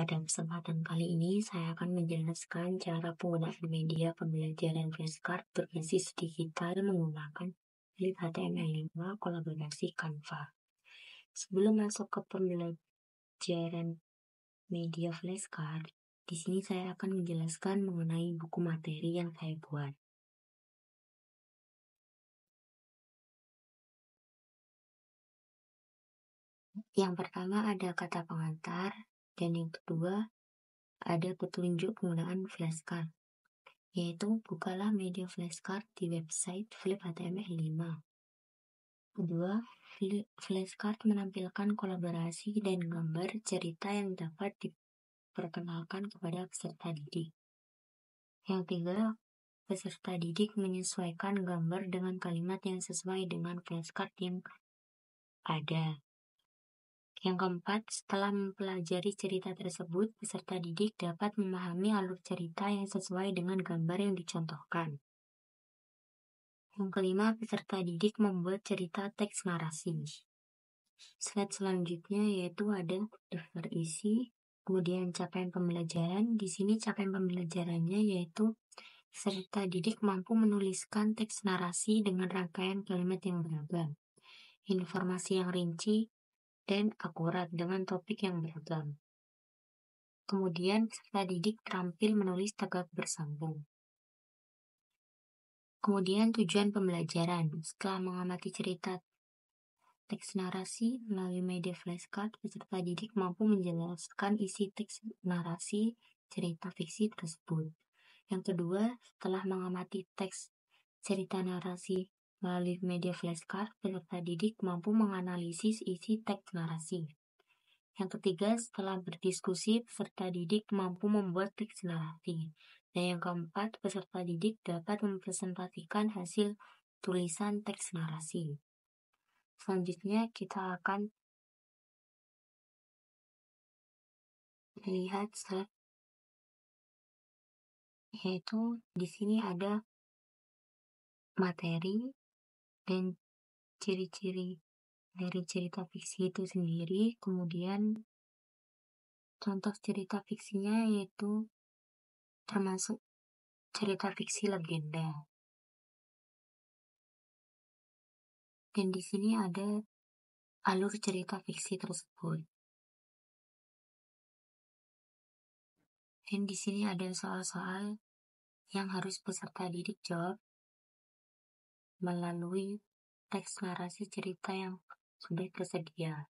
Pada kesempatan kali ini, saya akan menjelaskan cara penggunaan media pembelajaran flashcard berbasis digital menggunakan Flip HTML5 kolaborasi Canva. Sebelum masuk ke pembelajaran media flashcard, di sini saya akan menjelaskan mengenai buku materi yang saya buat. Yang pertama ada kata pengantar, dan yang kedua ada petunjuk penggunaan flashcard, yaitu bukalah media flashcard di website Flip HTML5. Kedua, flashcard menampilkan kolaborasi dan gambar cerita yang dapat diperkenalkan kepada peserta didik. Yang ketiga, peserta didik menyesuaikan gambar dengan kalimat yang sesuai dengan flashcard yang ada. Yang keempat, setelah mempelajari cerita tersebut, peserta didik dapat memahami alur cerita yang sesuai dengan gambar yang dicontohkan. Yang kelima, peserta didik membuat cerita teks narasi. Slide selanjutnya yaitu ada daftar isi, kemudian capaian pembelajaran. Di sini capaian pembelajarannya yaitu peserta didik mampu menuliskan teks narasi dengan rangkaian kalimat yang beragam, informasi yang rinci, dan akurat dengan topik yang beragam. Kemudian peserta didik terampil menulis tegak bersambung. Kemudian tujuan pembelajaran. Setelah mengamati cerita teks narasi melalui media flashcard, peserta didik mampu menjelaskan isi teks narasi cerita fiksi tersebut. Yang kedua, setelah mengamati teks cerita narasi melalui media flashcard, peserta didik mampu menganalisis isi teks narasi. Yang ketiga, setelah berdiskusi, peserta didik mampu membuat teks narasi. Dan yang keempat, peserta didik dapat mempresentasikan hasil tulisan teks narasi. Selanjutnya kita akan melihat slide, yaitu di sini ada materi dan ciri-ciri dari cerita fiksi itu sendiri. Kemudian contoh cerita fiksinya yaitu termasuk cerita fiksi legenda. Dan di sini ada alur cerita fiksi tersebut. Dan di sini ada soal-soal yang harus peserta didik jawab melalui teks narasi cerita yang sudah tersedia.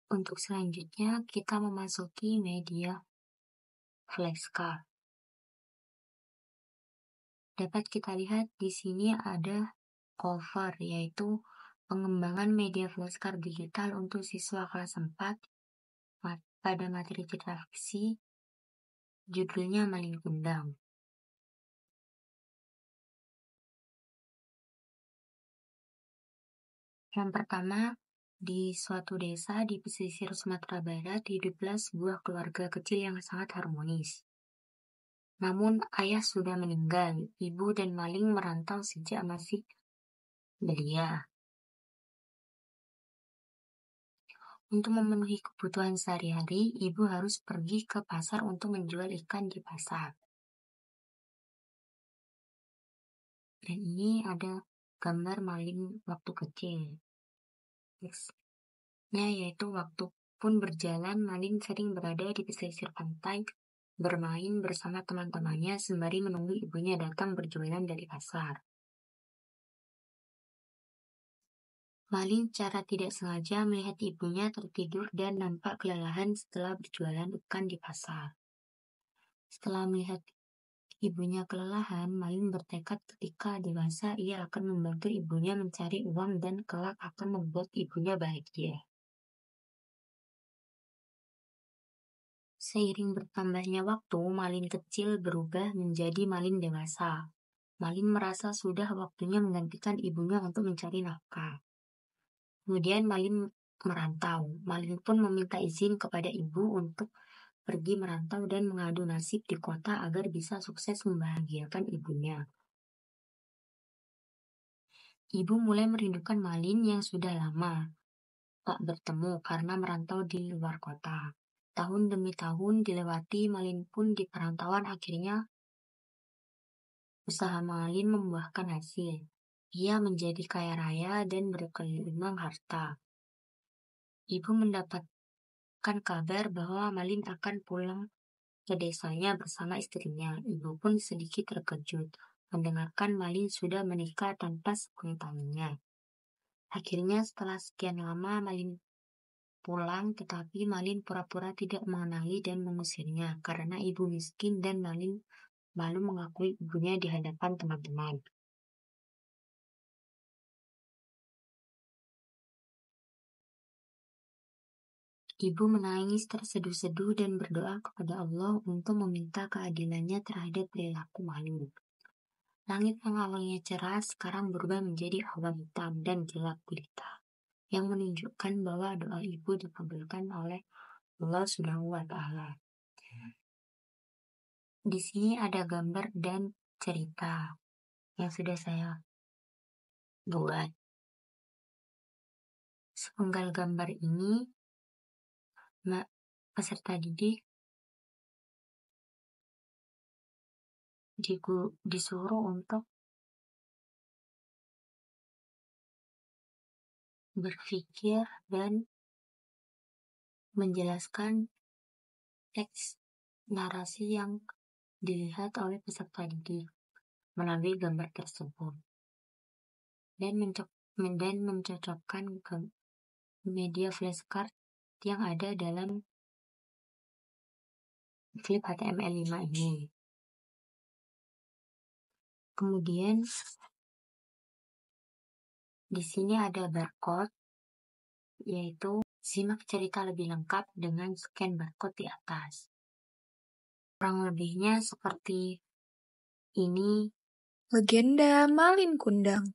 Untuk selanjutnya kita memasuki media flashcard. Dapat kita lihat di sini ada cover, yaitu pengembangan media flashcard digital untuk siswa kelas 4 pada materi cerita fiksi, judulnya Maling Kundang. Yang pertama, di suatu desa di pesisir Sumatera Barat hiduplah sebuah keluarga kecil yang sangat harmonis. Namun ayah sudah meninggal, ibu dan maling merantau sejak masih belia. Untuk memenuhi kebutuhan sehari-hari, ibu harus pergi ke pasar untuk menjual ikan di pasar. Dan ini ada gambar maling waktu kecil. Teksnya yaitu waktu pun berjalan, maling sering berada di pesisir pantai, bermain bersama teman-temannya sembari menunggu ibunya datang berjualan dari pasar. Maling secara tidak sengaja melihat ibunya tertidur dan nampak kelelahan setelah berjualan ikan di pasar. Setelah melihat ibunya kelelahan, maling bertekad ketika dewasa ia akan membantu ibunya mencari uang dan kelak akan membuat ibunya bahagia. Seiring bertambahnya waktu, maling kecil berubah menjadi maling dewasa. Maling merasa sudah waktunya menggantikan ibunya untuk mencari nafkah. Kemudian maling merantau. Maling pun meminta izin kepada ibu untuk pergi merantau dan mengadu nasib di kota agar bisa sukses membahagiakan ibunya. Ibu mulai merindukan maling yang sudah lama. tak bertemu karena merantau di luar kota. Tahun demi tahun dilewati, Malin pun di perantauan akhirnya usaha Malin membuahkan hasil. Ia menjadi kaya raya dan bergelimang harta. Ibu mendapatkan kabar bahwa Malin akan pulang ke desanya bersama istrinya. Ibu pun sedikit terkejut mendengarkan Malin sudah menikah tanpa sepengetahuannya. Akhirnya setelah sekian lama Malin pulang, tetapi Malin pura-pura tidak mengenali dan mengusirnya karena ibu miskin dan Malin malu mengakui ibunya di hadapan teman-teman. Ibu menangis terseduh-seduh dan berdoa kepada Allah untuk meminta keadilannya terhadap perilaku Malin. Langit yang awalnya cerah sekarang berubah menjadi awan hitam dan gelap gulita, yang menunjukkan bahwa doa ibu dikabulkan oleh Allah Subhanahu wa Ta'ala. Di sini ada gambar dan cerita yang sudah saya buat. Sepenggal gambar ini peserta didik disuruh untuk berpikir dan menjelaskan teks narasi yang dilihat oleh peserta didik melalui gambar tersebut dan mencocokkan ke media flashcard yang ada dalam flip HTML5 ini. Kemudian di sini ada barcode, yaitu simak cerita lebih lengkap dengan scan barcode di atas. Kurang lebihnya seperti ini Legenda Malin Kundang.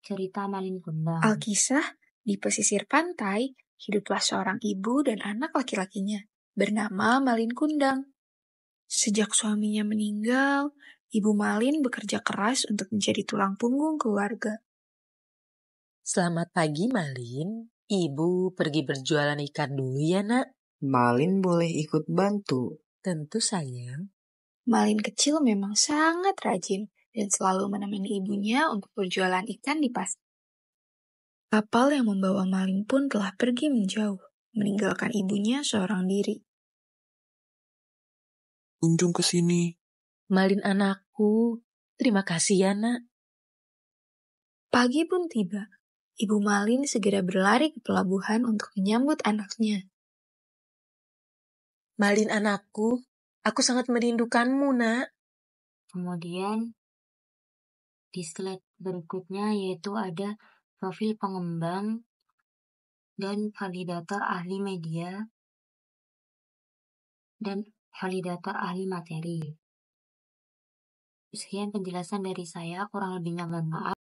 cerita Malin Kundang. Alkisah, di pesisir pantai, hiduplah seorang ibu dan anak laki-lakinya, bernama Malin Kundang. Sejak suaminya meninggal, Ibu Malin bekerja keras untuk menjadi tulang punggung keluarga. Selamat pagi, Malin. Ibu pergi berjualan ikan dulu ya, Nak. Malin boleh ikut bantu. Tentu, sayang. Malin kecil memang sangat rajin dan selalu menemani ibunya untuk berjualan ikan di pasar. Kapal yang membawa Malin pun telah pergi menjauh, meninggalkan ibunya seorang diri. Kunjung ke sini. Malin anakku, terima kasih ya, Nak. Pagi pun tiba. Ibu Malin segera berlari ke pelabuhan untuk menyambut anaknya. Malin anakku, aku sangat merindukanmu, Nak. Kemudian di slide berikutnya yaitu ada profil pengembang dan validator ahli media dan validator ahli materi. Sekian penjelasan dari saya, kurang lebihnya mohon maaf.